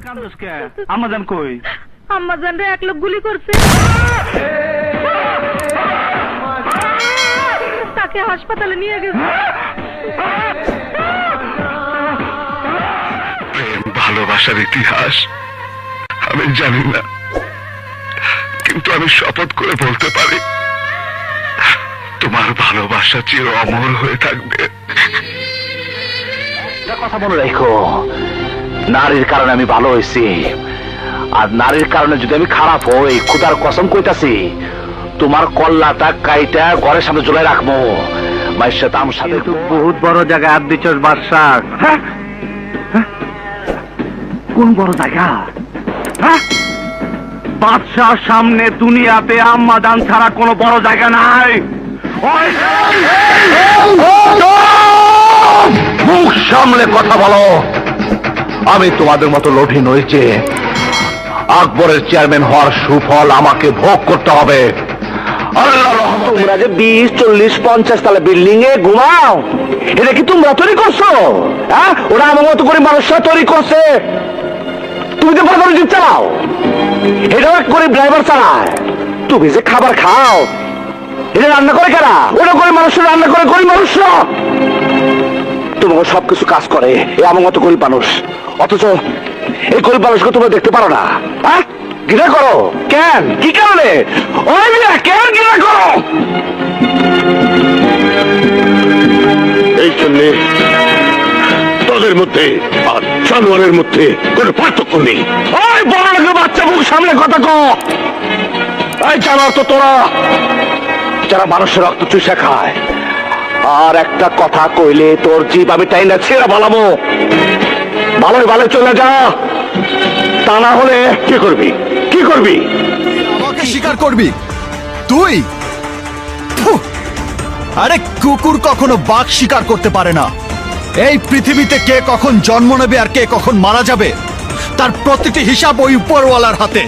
কান্দোস কে? আম্মাজান কই? আম্মাজান রে এক লোক গুলি করছে, তাকে হাসপাতালে নিয়ে গেছে। প্রেম ভালোবাসার ইতিহাস আমি জানি না, কিন্তু আমি শপথ করে বলতে পারি তোমার ভালোবাসা চির অমর হয়ে থাকবে। কথা মনে রেখো, নারীর কারণে আমি ভালো হয়েছি, আর নারীর কারণে যদি আমি খারাপ হই, খুদার কসম কইতাছি তোমার কল্লাটা কাইটা ঘরের সামনে ঝুলাই রাখবো। মায়ের সাথে আমার সাথে বহুত বড় জায়গা হাত দিচ্ছস বাদশা। কোন বড় জায়গা? বাদশার সামনে দুনিয়াতে আম্মাজান ছাড়া কোনো বড় জায়গা নাই। মুখ সামলে কথা বলো। আমি তোমাদের মতো লোভী নই যে আকবরের চেয়ারম্যান হওয়ার সুফল আমাকে ভোগ করতে হবে। তোমরা যে 20, 40, 50 তলা বিল্ডিং এ ঘুমাও, এটা কি তোমরা তৈরি করছো? হ্যাঁ, ওরা আমার মতো করে মানুষরা তৈরি করছে। তুমি যে বড় বড় জিপ চালাও, এটাও এক গরিব ড্রাইভার চালায়। তুমি যে খাবার খাও, এটা রান্না করে কারা? ওটা করে মানুষরা রান্না করে, গরিব মানুষরা। তোমাকে সবকিছু কাজ করে এই আমার মতো গরিব মানুষ, অথচ এই গরিব মানুষকে তোমরা দেখতে পারো না। হ্যাঁ, ঘৃণা করো কেন? কি কারণে? ওই মিয়া কেন ঘৃণা করো? এই জন্য তোদের মধ্যে আর জানোয়ারের মধ্যে কোনো পার্থক্য নেই। ওই বড় লোকের বাচ্চা, মুখ সামনে কথা কো। এই জানোয়ার তো তোরা, যারা মানুষের রক্ত চুষে খায়। আর একটা কথা কইলে তোর জীব আমি টাইনা ছেড়ে বলাবো। ভালোই ভালো চলে যা, তা না হলে কি করবি? কি করবি? আমাকে স্বীকার করবি তুই? ফুহ! আরে কুকুর কখনো বাঘ শিকার করতে পারে না। এই পৃথিবীতে কে কখন জন্ম নেবে আর কে কখন মারা যাবে, তার প্রতিটি হিসাব ওই উপরওয়ালার হাতে।